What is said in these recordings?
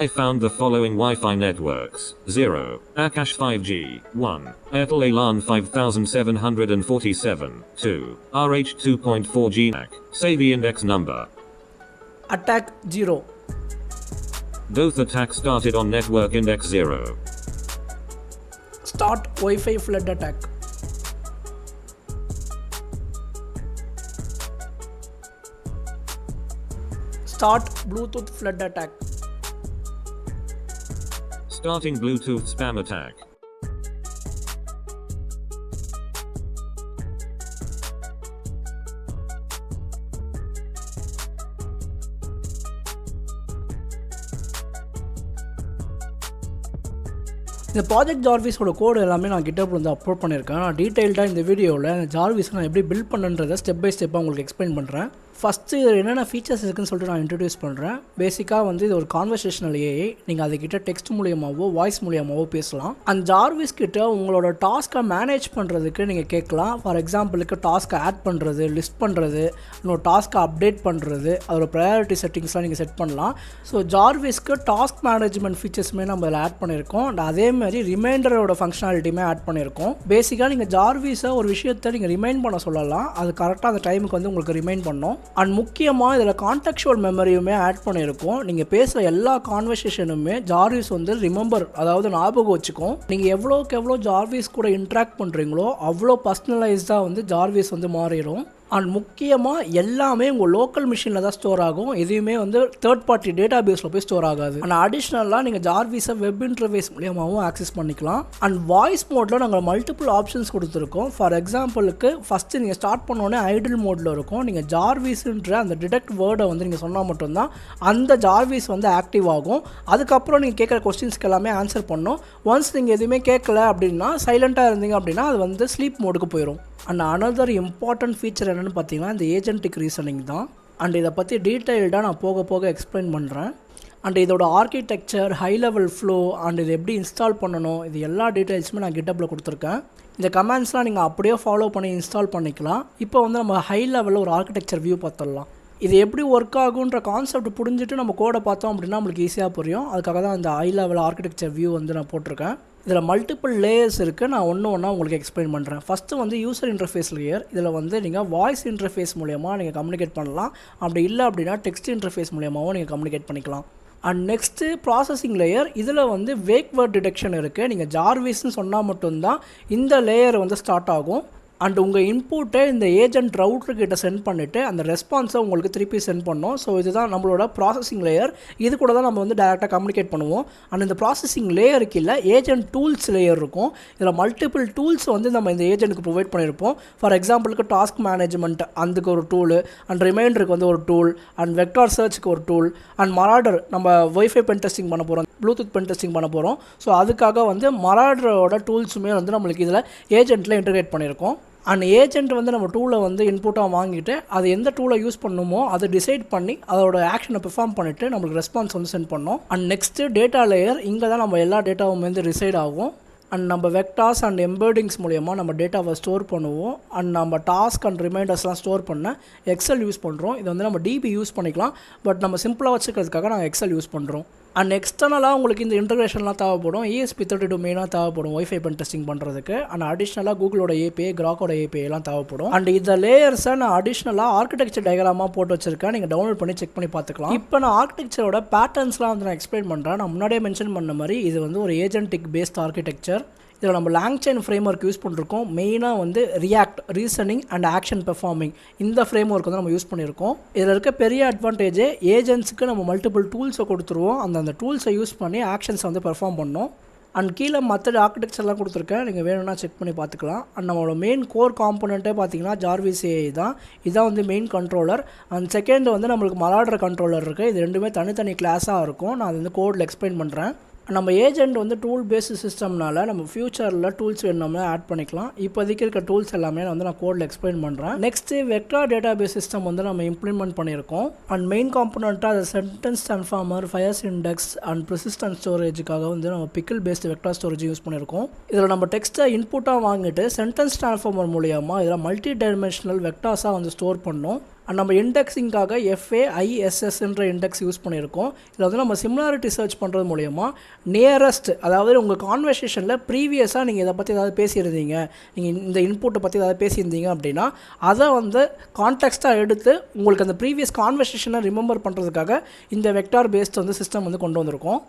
I found the following Wi-Fi networks. 0. Akash 5G. 1. Airtel Elan 5747. 2. RH 2.4G. Say the index number. Attack 0. Both attacks started on network index 0. Start Wi-Fi flood attack. Start Bluetooth flood attack. Starting Bluetooth spam attack. இந்த project ஜார்விஸோட கோடு எல்லாமே நான் GitHub வந்து upload பண்ணியிருக்கேன். நான் டீட்டெயில்டாக இந்த வீடியோவில் இந்த ஜார்விஸ் நான் எப்படி பில்ட் பண்ணுன்றதை ஸ்டெப் பை ஸ்டெப்பாக உங்களுக்கு எக்ஸ்பிளைன் பண்ணுறேன். ஃபஸ்ட்டு இதில் என்னென்ன ஃபீச்சர்ஸ் இருக்குன்னு சொல்லிட்டு நான் இன்ட்ரடியூஸ் பண்ணுறேன். பேசிக்காக வந்து இது ஒரு கான்வர்சேஷனல் ஏஐ. நீங்கள் அதுக்கிட்ட டெக்ஸ்ட் மூலியமாகவோ வாய்ஸ் மூலியமாகவோ பேசலாம். அந்த ஜார்விஸ் கிட்ட உங்களோட டாஸ்க்கை மேனேஜ் பண்ணுறதுக்கு நீங்கள் கேட்கலாம். ஃபார் எக்ஸாம்பிளுக்கு டாஸ்க்கை ஆட் பண்ணுறது, லிஸ்ட் பண்ணுறது, இன்னொரு டாஸ்க்கை அப்டேட் பண்ணுறது, அதோட ப்ரையாரிட்டி செட்டிங்ஸ்லாம் நீங்கள் செட் பண்ணலாம். ஸோ ஜார்விஸ்க்கு டாஸ்க் மேனேஜ்மெண்ட் ஃபீச்சர்ஸுமே நம்ம இதில் ஆட் பண்ணியிருக்கோம். அண்ட் அதே மாதிரி ரிமைண்டரோட ஃபங்க்ஷனாலிட்டியுமே ஆட் பண்ணியிருக்கோம். பேசிக்காக நீங்கள் ஜார்விஸை ஒரு விஷயத்தை நீங்கள் ரிமைண்ட் பண்ண சொல்லலாம். அது கரெக்டாக அந்த டைமுக்கு வந்து உங்களுக்கு ரிமைண்ட் பண்ணோம். அண்ட் முக்கியமாக இதில் கான்டெக்சுவல் மெமரியுமே ஆட் பண்ணியிருக்கோம். நீங்கள் பேசுகிற எல்லா கான்வர்சேஷனுமே ஜார்விஸ் வந்து ரிமெம்பர், அதாவது ஞாபகம் வச்சுக்கும். நீங்கள் எவ்வளோக்கு எவ்வளோ ஜார்விஸ் கூட இன்ட்ராக்ட் பண்ணுறீங்களோ அவ்வளோ பர்சனலைஸ்டாக வந்து ஜார்விஸ் வந்து மாறிடும். அண்ட் முக்கியமாக எல்லாமே உங்கள் லோக்கல் மிஷினில் தான் ஸ்டோர் ஆகும். எதுவுமே வந்து தேர்ட் பார்ட்டி டேட்டா பேஸில் போய் ஸ்டோர் ஆகாது. அண்ட் அடிஷ்னலாக நீங்கள் ஜார்விஸை வெப் இன்டர்ஃபேஸ் மூலியமாகவும் ஆக்சஸ் பண்ணிக்கலாம். அண்ட் வாய்ஸ் மோடில் நாங்கள் மல்டிபிள் ஆப்ஷன்ஸ் கொடுத்துருக்கோம். ஃபார் எக்ஸாம்பிளுக்கு ஃபஸ்ட்டு நீங்கள் ஸ்டார்ட் பண்ணோன்னே ஐடில் மோடில் இருக்கும். நீங்கள் ஜார்விஸ்ன்ற அந்த டிடெக்ட் வேர்டை வந்து நீங்கள் சொன்னால் மட்டும்தான் அந்த ஜார்விஸ் வந்து ஆக்டிவ் ஆகும். அதுக்கப்புறம் நீங்கள் கேட்குற கொஸ்டின்ஸ்க்கு எல்லாமே ஆன்சர் பண்ணணும். ஒன்ஸ் நீங்கள் எதுவுமே கேட்கல அப்படின்னா, சைலண்ட்டாக இருந்தீங்க அப்படின்னா அது வந்து ஸ்லீப் மோடுக்கு போயிடும். அண்ட் அனதர் இம்பார்ட்டன்ட் ஃபீச்சர் என்னென்னு பார்த்தீங்கன்னா இந்த ஏஜென்டிக் ரீசனிங் தான். அண்ட் இதை பற்றி டீட்டெயில்டாக நான் போக போக எக்ஸ்பிளைன் பண்ணுறேன். அண்ட் இதோட architecture, high level flow, and இது எப்படி இன்ஸ்டால் பண்ணணும், இது எல்லா டீட்டெயில்ஸுமே நான் GitHubல கொடுத்துருக்கேன். இந்த கமெண்ட்ஸ்லாம் நீங்கள் அப்படியே ஃபாலோ பண்ணி இன்ஸ்டால் பண்ணிக்கலாம். இப்போ வந்து நம்ம ஹை லெவலில் ஒரு ஆர்கிடெக்சர் வியூ பார்த்துடலாம். இது எப்படி ஒர்க் ஆகுன்ற கான்செப்ட் புரிஞ்சுட்டு நம்ம கோடை பார்த்தோம் அப்படின்னா நம்மளுக்கு ஈஸியாக புரியும். அதுக்காக தான் இந்த ஹை லெவல் ஆர்கிடெக்சர் வியூ வந்து நான் போட்டிருக்கேன். இதில் மல்டிபிள் லேயர்ஸ் இருக்குது. நான் ஒன்று ஒன்றா உங்களுக்கு எக்ஸ்பிளைன் பண்ணுறேன். ஃபஸ்ட்டு வந்து யூசர் இன்டர்ஃபேஸ் லேயர். இதில் வந்து நீங்கள் வாய்ஸ் இன்டர்ஃபேஸ் மூலயமா நீங்கள் கம்யூனிகேட் பண்ணலாம். அப்படி இல்லை அப்படின்னா டெக்ஸ்ட் இன்டர்ஃபேஸ் மூலியமாகவும் நீங்கள் கம்யூனிகேட் பண்ணிக்கலாம். And next processing layer. இதில் வந்து வேக் வேர்ட் டிடெக்ஷன் இருக்குது. நீங்கள் ஜார்விஸ்ன்னு சொன்னால் மட்டும்தான் இந்த லேயர் வந்து ஸ்டார்ட் ஆகும். அண்ட் உங்கள் இன்புட்டை இந்த ஏஜென்ட் ரவுட்டர்கிட்ட சென்ட் பண்ணிவிட்டு அந்த ரெஸ்பான்ஸை உங்களுக்கு திருப்பி சென்ட் பண்ணோம். ஸோ இதுதான் நம்மளோட ப்ராசஸிங் லேயர். இது கூட தான் நம்ம வந்து டேரெக்டாக கம்யூனிகேட் பண்ணுவோம். அண்ட் இந்த ப்ராசஸிங் லேயருக்கு இல்லை, ஏஜென்ட் டூல்ஸ் லேயர் இருக்கும். இதில் மல்டிபிள் டூல்ஸ் வந்து நம்ம இந்த ஏஜென்ட்டுக்கு ப்ரொவைட் பண்ணியிருப்போம். ஃபார் எக்ஸாம்பிளுக்கு டாஸ்க் மேனேஜ்மெண்ட் அதுக்கு ஒரு டூலு, அண்ட் ரிமைண்டருக்கு வந்து ஒரு டூல், அண்ட் வெக்டார் சர்ச்சுக்கு ஒரு டூல், அண்ட் மராடர் நம்ம ஒய்ஃபை பென் டெஸ்டிங் பண்ண போகிறோம், ப்ளூடூத் பென் டெஸ்டிங் பண்ண போகிறோம். ஸோ அதுக்காக வந்து மராடரோட டூல்ஸுமே வந்து நம்மளுக்கு இதில் ஏஜென்ட்டில் இன்டகிரேட் பண்ணியிருக்கோம். அண்ட் ஏஜென்ட் வந்து நம்ம டூலை வந்து இன்புட்டாக வாங்கிட்டு அது எந்த டூலை யூஸ் பண்ணணுமோ அதை டிசைட் பண்ணி அதோட ஆக்ஷனை பெர்ஃபார்ம் பண்ணிவிட்டு நம்மளுக்கு ரெஸ்பான்ஸ் வந்து சென்ட் பண்ணோம். And next data layer. இங்கே தான் நம்ம எல்லா டேட்டாவும் வந்து ரிசைட் ஆகும். அண்ட் நம்ம வெக்டார்ஸ் அண்ட் எம்பர்டிங்ஸ் மூலயமா நம்ம டேட்டாவை ஸ்டோர் பண்ணுவோம். அண்ட் நம்ம டாஸ்க் அண்ட் ரிமைண்டர்ஸ்லாம் ஸ்டோர் பண்ண எக்ஸல் யூஸ் பண்ணுறோம். இது வந்து நம்ம டிபி யூஸ் பண்ணிக்கலாம், பட் நம்ம சிம்பிளாக வச்சுக்கிறதுக்காக நாங்கள் எக்ஸல் யூஸ் பண்ணுறோம். அண்ட் எக்ஸ்டர்னலாக உங்களுக்கு இந்த இன்டகிரேஷன்லாம் தேவைப்படும். ESP32 மெயினாக தேவைப்படும் ஒய்ஃபை பென் டெஸ்டிங் பண்ணுறதுக்கு. அண்ட் அடிஷ்னலாக கூகுளோட API, கிராக்கோட API எல்லாம் தேவைப்படும். அண்ட் இந்த லேயர்ஸை நான் அடிஷ்னலாக ஆர்கிடெக்சர் டயக்ராமாக போட்டு வச்சிருக்கேன். நீங்கள் டவுன்லோட் பண்ணி செக் பண்ணி பார்த்துக்கலாம். இப்போ நான் ஆர்கிடெக்சரோட பேட்டர்ன்ஸ்லாம் வந்து நான் எக்ஸ்பிளைன் பண்ணுறேன். நான் முன்னாடியே மென்ஷன் பண்ண மாதிரி இது வந்து ஒரு ஏஜென்டிக் பேஸ்ட் ஆர்கிடெக்சர். இதில் நம்ம லாங்செயின் ஃப்ரேம்வொர்க் யூஸ் பண்ணிருக்கோம். மெயினாக வந்து react, reasoning and action performing, இந்த ஃப்ரேம்வொர்க் வந்து நம்ம யூஸ் பண்ணியிருக்கோம். இதில் இருக்க பெரிய அட்வான்டேஜ் ஏஜென்ட்ஸுக்கு நம்ம மல்டிபிள் டூல்ஸை கொடுத்துருவோம். அந்த டூல்ஸை யூஸ் பண்ணி ஆக்ஷன்ஸை வந்து பெர்ஃபார்ம் பண்ணோம். அண்ட் கீழே மற்ற ஆர்கிடெக்சர்லாம் கொடுத்துருக்கேன், நீங்கள் வேணும்னா செக் பண்ணி பார்த்துக்கலாம். அண்ட் நம்மளோட மெயின் கோர் காம்பனண்ட்டே பார்த்தீங்கன்னா ஜார்விஸ் AI தான். இதுதான் வந்து மெயின் கண்ட்ரோலர். அண்ட் செகண்ட் வந்து நம்மளுக்கு மராடர் கண்ட்ரோலர் இருக்குது. இது ரெண்டுமே தனித்தனி கிளாஸாக இருக்கும். நான் அது வந்து கோடில் எக்ஸ்பிளைன் பண்ணுறேன். நம்ம ஏஜென்ட் வந்து டூல் பேஸ்டு சிஸ்டம்னால நம்ம ஃபியூச்சரில் டூல்ஸ் வேணும்னா ஆட் பண்ணிக்கலாம். இப்போதைக்கு இருக்க டூல்ஸ் எல்லாமே வந்து நான் கோடில் எக்ஸ்பிளைன் பண்ணுறேன். Next vector data base system வந்து நம்ம இம்ப்ளிமெண்ட் பண்ணியிருக்கோம். அண்ட் மெயின் காம்பனண்ட்டாக அது sentence transformer, FAISS index and persistent ஸ்டோரேஜுக்காக வந்து நம்ம pickle based vector storage use பண்ணியிருக்கோம். இதில் நம்ம டெக்ஸ்ட்டை இன்புட்டாக வாங்கிட்டு சென்டென்ஸ் ட்ரான்ஸ்ஃபார்மர் மூலியமாக இதில் மல்டி டைமென்ஷனல் வெக்டார்ஸாக வந்து ஸ்டோர் பண்ணோம். அண்ட் நம்ம இண்டெக்ஸிங்காக FAISSன்ற இண்டெக்ஸ் யூஸ் பண்ணியிருக்கோம். இதில் வந்து நம்ம சிமிலாரிட்டி சர்ச் பண்ணுறது மூலயமா நியரஸ்ட், அதாவது உங்கள் கான்வர்சேஷனில் ப்ரீவியஸாக நீங்கள் இதை பற்றி ஏதாவது பேசியிருந்தீங்க, நீங்கள் இந்த இன்புட்டை பற்றி ஏதாவது பேசியிருந்தீங்க அப்படின்னா அதை வந்து கான்டெக்ஸ்ட்டாக எடுத்து உங்களுக்கு அந்த ப்ரீவியஸ் கான்வர்சேஷனை ரிமெம்பர் பண்ணுறதுக்காக இந்த வெக்டார் பேஸ்ட் வந்து சிஸ்டம் வந்து கொண்டு வந்திருக்கோம்.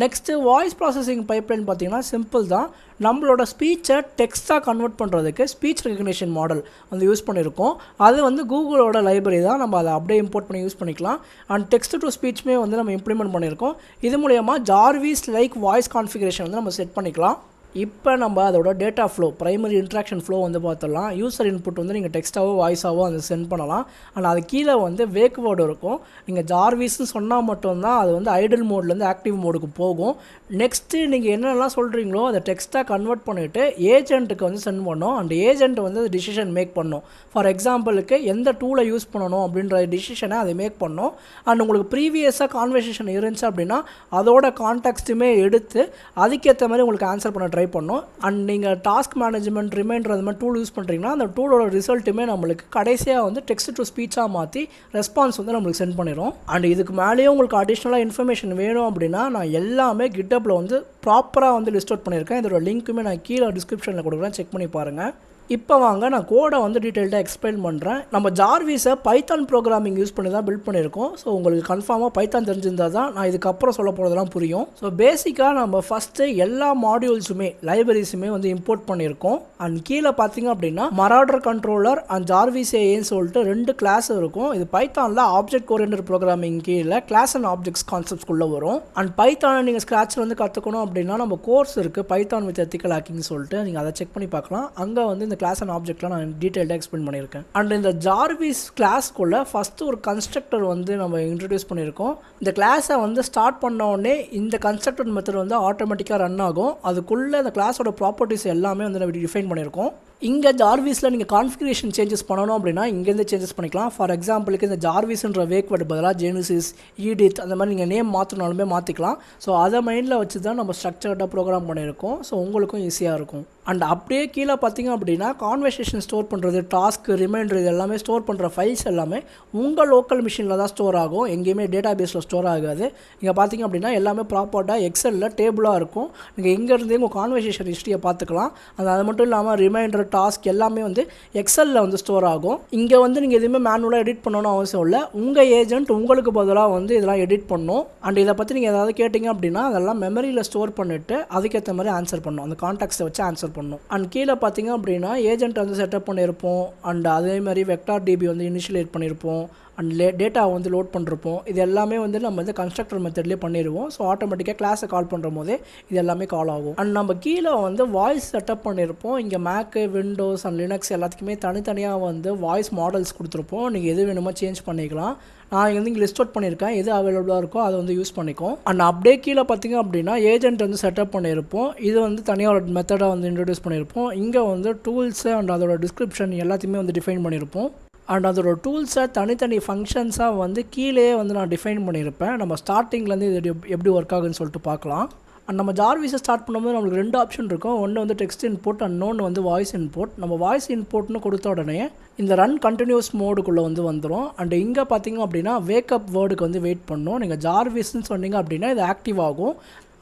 நெக்ஸ்ட்டு வாய்ஸ் ப்ராசஸிங் பைப்லைன் பார்த்தீங்கன்னா சிம்பிள் தான். நம்மளோட ஸ்பீச்சை டெக்ஸ்ட்டாக கன்வெர்ட் பண்ணுறதுக்கு ஸ்பீச் ரெகக்னிஷன் மாடல் வந்து யூஸ் பண்ணியிருக்கோம். அது வந்து கூகுளோட லைப்ரரி தான், நம்ம அதை அப்படியே இம்போர்ட் பண்ணி யூஸ் பண்ணிக்கலாம். அண்ட் டெக்ஸ்ட் டு ஸ்பீச்சுமே வந்து நம்ம இம்ப்ளிமெண்ட் பண்ணியிருக்கோம். இது மூலயமா ஜார்விஸ் லைக் வாய்ஸ் கான்ஃபிகரேஷன் வந்து நம்ம செட் பண்ணிக்கலாம். இப்போ நம்ம அதோட data flow, primary interaction flow வந்து பார்த்துடலாம். யூசர் இன்புட் வந்து நீங்கள் டெக்ஸ்ட்டாவோ வாய்ஸாவோ அதை சென்ட் பண்ணலாம். அண்ட் அது கீழே வந்து வேக் வேர்டு இருக்கும். நீங்கள் ஜார்விஸ்ன்னு சொன்னால் மட்டும்தான் அது வந்து ஐடல் மோட்லேருந்து ஆக்டிவ் மோடுக்கு போகும். நெக்ஸ்ட்டு நீங்கள் என்னெல்லாம் சொல்கிறீங்களோ அதை டெக்ஸ்ட்டாக கன்வெர்ட் பண்ணிவிட்டு ஏஜென்ட்டுக்கு வந்து சென்ட் பண்ணோம். அண்ட் ஏஜென்ட் வந்து அது டிசிஷன் மேக் பண்ணோம். ஃபார் எக்ஸாம்பிளுக்கு எந்த டூலை யூஸ் பண்ணணும் அப்படின்ற டிசிஷனை அதை மேக் பண்ணோம். அண்ட் உங்களுக்கு ப்ரீவியஸாக கான்வர்சேஷன் இருந்துச்சு அப்படின்னா அதோட கான்டெக்ஸ்ட்டுமே எடுத்து அதுக்கேற்ற மாதிரி உங்களுக்கு ஆன்சர் பண்ண ட்ரை பண்ணோம். அண்ட் நீங்கள் டாஸ்க் மேனேஜ்மெண்ட், ரிமைண்டர் அது மாதிரி டூல் யூஸ் பண்ணுறீங்கன்னா அந்த டூலோட ரிசல்ட்டுமே நம்மளுக்கு கடைசியாக வந்து டெக்ஸ்ட் டு ஸ்பீச்சாக மாற்றி ரெஸ்பான்ஸ் வந்து நம்மளுக்கு சென்ட் பண்ணிடும். அண்ட் இதுக்கு மேலேயும் உங்களுக்கு அடிஷ்னலாக இன்ஃபர்மேஷன் வேணும் அப்படின்னா நான் எல்லாமே கிட்டப்பில் வந்து ப்ராப்பராக வந்து லிஸ்ட் அவுட் பண்ணியிருக்கேன். இதோட லிங்க்குமே நான் கீழே டிஸ்கிரிப்ஷனில் கொடுக்குறேன், செக் பண்ணி பாருங்கள். இப்போ வாங்க நான் கோடை வந்து டீட்டெயில்டாக எக்ஸ்பிளைன் பண்ணுறேன். நம்ம ஜார்விஸை பைத்தான் ப்ரோக்ராமிங் யூஸ் பண்ணி தான் பில்ட் பண்ணியிருக்கோம். ஸோ உங்களுக்கு கன்ஃபார்மாக பைத்தான் தெரிஞ்சிருந்தால் தான் நான் இதுக்கப்புறம் சொல்ல போகிறதெல்லாம் புரியும். ஸோ பேசிக்காக நம்ம ஃபஸ்ட்டு எல்லா மாடியூல்ஸுமே லைப்ரரிஸுமே வந்து இம்போர்ட் பண்ணியிருக்கோம். அண்ட் கீழே பார்த்தீங்க அப்படின்னா மராடர் கண்ட்ரோலர் அண்ட் ஜார்விஸ் ஏன்னு சொல்லிட்டு 2 கிளாஸ் இருக்கும். இது பைத்தானில் ஆப்ஜெக்ட் ஓரியன்டட் ப்ரோக்ராமிங் கீழே கிளாஸ் அண்ட் ஆப்ஜெக்ட்ஸ் கான்செப்ட்ஸ்குள்ளே வரும். அண்ட் பைத்தானை நீங்கள் ஸ்க்ராட்சில் வந்து கற்றுக்கணும் அப்படின்னா நம்ம கோர்ஸ் இருக்குது, பைத்தான் வித் எத்திக்கல் ஹேக்கிங் சொல்லிட்டு, நீங்கள் அதை செக் பண்ணி பார்க்கலாம். அங்கே வந்து இந்த கிளாஸ் அண்ட் ஆப்ஜெக்ட்லாம் நான் டீட்டெயில்டாக எக்ஸ்பிளைன் பண்ணியிருக்கேன். அண்ட் இந்த ஜார்விஸ் கிளாஸ்க்குள்ள ஃபஸ்ட்டு ஒரு கன்ஸ்ட்ரக்டர் வந்து நம்ம இன்ட்ரடியூஸ் பண்ணியிருக்கோம். இந்த கிளாஸை வந்து ஸ்டார்ட் பண்ண உடனே இந்த கன்ஸ்ட்ரக்டர் மெத்தட் வந்து ஆட்டோமேட்டிக்காக ரன் ஆகும். அதுக்குள்ளே அந்த கிளாஸோட ப்ராப்பர்ட்டிஸ் எல்லாமே வந்து நம்ம டிஃபைன் பண்ணியிருக்கோம். இங்கே ஜார்விஸில் நீங்கள் கான்ஃபிகரேஷன் சேஞ்சஸ் பண்ணணும் அப்படின்னா இங்கேருந்து சேஞ்சஸ் பண்ணிக்கலாம். ஃபார் எக்ஸாம்பிளுக்கு இந்த ஜார்விஸ்ன்ற வேக் வேர்டு பதிலாக ஜெனிசிஸ், ஈடித் அந்த மாதிரி நீங்கள் நேம் மாற்றினாலுமே மாற்றிக்கலாம். ஸோ அதை மைண்டில் வச்சு தான் நம்ம ஸ்ட்ரக்சர்டாக ப்ரோக்ராம் பண்ணியிருக்கோம். ஸோ உங்களுக்கும் ஈஸியாக இருக்கும். அண்ட் அப்படியே கீழே பார்த்தீங்க அப்படின்னா கான்வர்சேஷன் ஸ்டோர் பண்ணுறது, டாஸ்க், ரிமைண்டர் இது எல்லாமே ஸ்டோர் பண்ணுற ஃபைல்ஸ் எல்லாமே உங்கள் லோக்கல் மிஷினில் தான் ஸ்டோர் ஆகும். எங்கேயுமே டேட்டா பேஸில் ஸ்டோர் ஆகாது. இங்கே பார்த்தீங்க அப்படின்னா எல்லாமே ப்ராப்பர்ட்டாக எக்ஸலில் டேபிளாக இருக்கும். நீங்கள் எங்கேருந்தே உங்கள் கான்வர்சேஷன் ஹிஸ்ட்ரியை பார்த்துக்கலாம். அது மட்டும் இல்லாமல் ரிமைண்டர், டாஸ்க் எல்லாமே வந்து எக்ஸலில் வந்து ஸ்டோர் ஆகும். இங்கே வந்து நீங்கள் எதுவுமே மேனுவலாக எடிட் பண்ணணும்னு அவசியம் இல்லை. உங்கள் ஏஜென்ட் உங்களுக்கு பதிலாக வந்து இதெல்லாம் எடிட் பண்ணணும். அண்ட் இதை பற்றி நீங்கள் ஏதாவது கேட்டிங்க அப்படின்னா அதெல்லாம் மெமரியில் ஸ்டோர் பண்ணிவிட்டு அதுக்கேற்ற மாதிரி ஆன்சர் பண்ணணும். அந்த கான்டாக்ட்ஸை வச்சு ஆன்சர் பண்ணணும். அண்ட் கீழே பார்த்தீங்க அப்படின்னா ஏஜென்ட் வந்து செட்டப் பண்ணியிருப்போம். அண்ட் அதே மாதிரி வெக்டார் டிபி வந்து இனிஷியலேட் பண்ணியிருப்போம். அண்ட் டேட்டா வந்து லோட் பண்ணிருப்போம். இது எல்லாமே வந்து நம்ம வந்து கன்ஸ்ட்ரக்டர் மெத்தட்லேயே பண்ணிடுவோம். ஸோ ஆட்டோமேட்டிக்காக கிளாஸை கால் பண்ணுற போதே இது எல்லாமே கால் ஆகும். அண்ட் நம்ம கீழே வந்து வாய்ஸ் செட்டப் பண்ணியிருப்போம். இங்கே மேக்கு, விண்டோஸ் அண்ட் லினக்ஸ் எல்லாத்துக்குமே தனித்தனியாக வந்து வாய்ஸ் மாடல்ஸ் கொடுத்துருப்போம். நீங்கள் எது வேணுமோ சேஞ்ச் பண்ணிக்கலாம். நான் வந்து இங்கே லிஸ்ட் அவுட் பண்ணியிருக்கேன். எது அவைலபிளாக இருக்கோ அதை வந்து யூஸ் பண்ணிக்கும். அண்ட் அப்படியே கீழே பார்த்தீங்க அப்படின்னா ஏஜென்ட் வந்து செட்டப் பண்ணியிருப்போம். இது வந்து தனியாக ஒரு மெத்தடாக வந்து இன்ட்ரடியூஸ் பண்ணியிருப்போம். இங்கே வந்து டூல்ஸு அண்ட் அதோட டிஸ்கிரிப்ஷன் எல்லாத்தையுமே வந்து டிஃபைன் பண்ணியிருப்போம். அண்ட் அதோட டூல்ஸை தனித்தனி ஃபங்க்ஷன்ஸாக வந்து கீழே வந்து நான் டிஃபைன் பண்ணியிருப்பேன். நம்ம ஸ்டார்டிங்லேருந்து இது எப்படி ஒர்க் ஆகுதுன்னு சொல்லிட்டு பார்க்கலாம். அண்ட் நம்ம ஜார்விஸை ஸ்டார்ட் பண்ணும்போது நம்மளுக்கு 2 ஆப்ஷன் இருக்கும். ஒன்று வந்து டெக்ஸ்ட் இன்புட் அண்ட் இன்னொன்று வந்து வாய்ஸ் இன்புட். நம்ம வாய்ஸ் இன்புட்னு கொடுத்த உடனே இந்த ரன் கண்டினியூஸ் மோடுக்குள்ளே வந்து வந்துடும். அண்ட் இங்கே பார்த்தீங்க அப்படின்னா வேக்கப் வேர்டுக்கு வந்து வெயிட் பண்ணணும். நீங்கள் ஜார்விஸ்ன்னு சொன்னீங்க அப்படின்னா இது ஆக்டிவ் ஆகும்.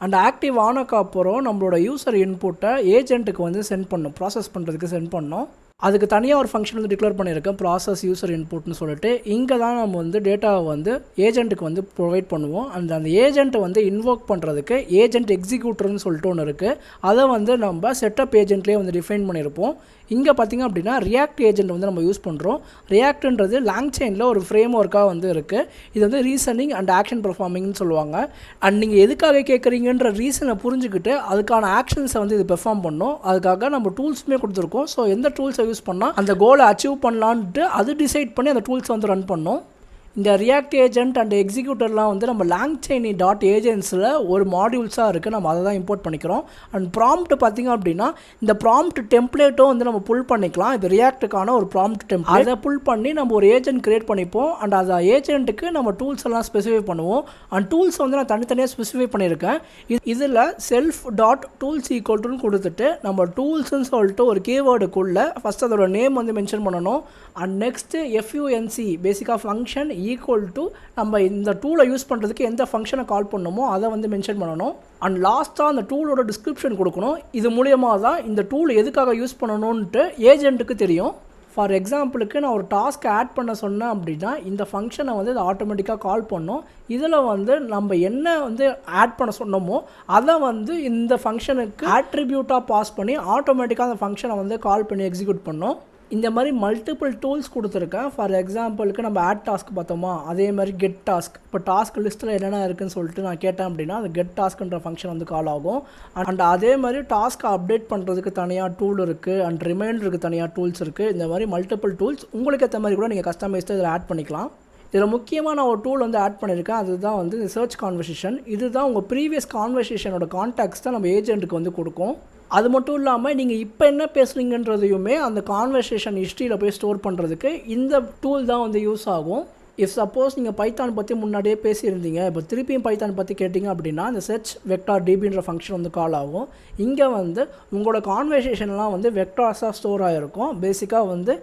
அண்ட் ஆக்டிவ் ஆனக்கப்புறம் நம்மளோட யூசர் இன்புட்டை ஏஜென்ட்டுக்கு வந்து சென்ட் பண்ணணும், ப்ராசஸ் பண்ணுறதுக்கு சென்ட் பண்ணணும். அதுக்கு தனியாக ஒரு ஃபங்க்ஷன் வந்து டிக்ளேர் பண்ணியிருக்கேன், ப்ராசஸ் யூசர் இன்புட்னு சொல்லிட்டு. இங்கே தான் நம்ம வந்து டேட்டாவை வந்து ஏஜென்ட்டுக்கு வந்து ப்ரொவைட் பண்ணுவோம். அந்த ஏஜென்ட்டை வந்து இன்வோக் பண்ணுறதுக்கு ஏஜென்ட் எக்ஸிக்யூட்டர்னு சொல்லிட்டு ஒன்று இருக்குது. அதை வந்து நம்ம செட்டப் ஏஜென்ட்லேயே வந்து டிஃபைன் பண்ணியிருப்போம். இங்கே பார்த்திங்க அப்படின்னா ரியாக்ட் ஏஜென்ட் வந்து நம்ம யூஸ் பண்ணுறோம். ரியாக்ட்ன்றது லாங் செயினில் ஒரு ஃப்ரேம் ஒர்க்காக வந்து இருக்குது. இது வந்து ரீசனிங் அண்ட் ஆக்ஷன் பெர்ஃபார்மிங்னு சொல்லுவாங்க. அண்ட் நீங்கள் எதுக்காக கேட்குறீங்கன்ற ரீசனை புரிஞ்சுக்கிட்டு அதுக்கான ஆக்ஷன்ஸை வந்து இது பெர்ஃபார்ம் பண்ணோம். அதுக்காக நம்ம டூல்ஸுமே கொடுத்துருக்கோம். ஸோ எந்த டூல்ஸை யூஸ் பண்ணால் அந்த கோலை அச்சீவ் பண்ணலான்ட்டு அது டிசைட் பண்ணி அந்த டூல்ஸை வந்து ரன் பண்ணோம். இந்த ரியாக்ட் ஏஜென்ட் அண்ட் எக்ஸிக்யூட்டர்லாம் வந்து நம்ம லாங்சைனி டாட் ஏஜென்ட்ஸில் ஒரு மாடியூல்ஸாக இருக்குது. நம்ம அதை தான் இம்போர்ட் பண்ணிக்கிறோம். அண்ட் ப்ராம்ப்ட் பார்த்திங்க அப்படின்னா இந்த ப்ராம்ப்ட் டெம்ப்ளேட்டும் வந்து நம்ம புல் பண்ணிக்கலாம். இது ரியாக்ட்டுக்கான ஒரு ப்ராம்ப்ட் டெம்ப்ளேட். அதை புல் பண்ணி நம்ம ஒரு ஏஜென்ட் கிரியேட் பண்ணிப்போம். அண்ட் அந்த ஏஜென்ட்டுக்கு நம்ம டூல்ஸ் எல்லாம் ஸ்பெசிஃபை பண்ணுவோம். அண்ட் டூல்ஸ் வந்து நான் தனித்தனியாக ஸ்பெசிஃபை பண்ணியிருக்கேன். இதில் செல்ஃப் டாட் டூல்ஸ் ஈக்குவல்ட்டுன்னு கொடுத்துட்டு நம்ம டூல்ஸ்ன்னு சொல்லிட்டு ஒரு கீவேர்டுக்குள்ளே ஃபஸ்ட் அதோட நேம் வந்து மென்ஷன் பண்ணணும். அண்ட் நெக்ஸ்ட்டு எஃப்யூஎன்சி பேசிக்காக ஃபங்க்ஷன் ஈக்குவல் டு நம்ம இந்த டூலை யூஸ் பண்ணுறதுக்கு எந்த ஃபங்க்ஷனை கால் பண்ணணுமோ அதை வந்து மென்ஷன் பண்ணணும். அண்ட் லாஸ்ட்டாக அந்த டூலோட டிஸ்கிரிப்ஷன் கொடுக்கணும். இது மூலியமாக தான் இந்த டூல் எதுக்காக யூஸ் பண்ணணுன்ட்டு ஏஜென்ட்டுக்கு தெரியும். ஃபார் எக்ஸாம்பிளுக்கு நான் ஒரு டாஸ்க் ஆட் பண்ண சொன்னேன் அப்படின்னா இந்த ஃபங்க்ஷனை வந்து இது ஆட்டோமேட்டிக்காக கால் பண்ணோம். இதில் வந்து நம்ம என்ன வந்து ஆட் பண்ண சொன்னோமோ அதை வந்து இந்த ஃபங்க்ஷனுக்கு ஆட்ரிபியூட்டாக பாஸ் பண்ணி ஆட்டோமேட்டிக்காக அந்த ஃபங்க்ஷனை வந்து கால் பண்ணி எக்ஸிக்யூட் பண்ணோம். இந்த மாதிரி மல்டிபிள் டூல்ஸ் கொடுத்துருக்கேன். ஃபார் எக்ஸாம்பிளுக்கு நம்ம ஆட் டாஸ்க் பார்த்தோமா, அதே மாதிரி கெட் டாஸ்க். இப்போ டாஸ்க் லிஸ்ட்டில் என்னென்ன இருக்குதுன்னு சொல்லிட்டு நான் கேட்டேன் அப்படின்னா அந்த கெட் டாஸ்க்ன்ற ஃபங்க்ஷன் வந்து கால் ஆகும். அண்ட் அதே மாதிரி டாஸ்க்கை அப்டேட் பண்ணுறதுக்கு தனியாக டூல் இருக்குது. அண்ட் ரிமைண்டருக்கு தனியாக டூல்ஸ் இருக்குது. இந்த மாதிரி மல்டிபிள் டூல்ஸ் உங்களுக்கு ஏற்ற மாதிரி கூட நீங்கள் கஸ்டமைஸ்டாக இதில் ஆட் பண்ணிக்கலாம். இதில் முக்கியமாக நான் ஒரு டூல் வந்து ஆட் பண்ணியிருக்கேன். அதுதான் வந்து இந்த சர்ச் கான்வர்சேஷன். இதுதான் உங்கள் ப்ரீவியஸ் கான்வர்சேஷனோட கான்டாக்ட்ஸ் தான் நம்ம ஏஜென்ட்டுக்கு வந்து கொடுக்கும். அது மட்டும் இல்லாமல் நீங்கள் இப்போ என்ன பேசுகிறீங்கன்றதையுமே அந்த கான்வர்சேஷன் ஹிஸ்ட்ரியில் போய் ஸ்டோர் பண்ணுறதுக்கு இந்த டூல் தான் வந்து யூஸ் ஆகும். இஃப் சப்போஸ் நீங்கள் பைத்தான் பற்றி முன்னாடியே பேசியிருந்தீங்க, இப்போ திருப்பியும் பைத்தான் பற்றி கேட்டிங்க அப்படின்னா இந்த செர்ச் வெக்டார் டிபின்ற ஃபங்க்ஷன் வந்து கால் ஆகும். இங்கே வந்து உங்களோட கான்வர்சேஷன்லாம் வந்து வெக்டார்ஸாக ஸ்டோர் ஆகிருக்கும். பேசிக்காக வந்து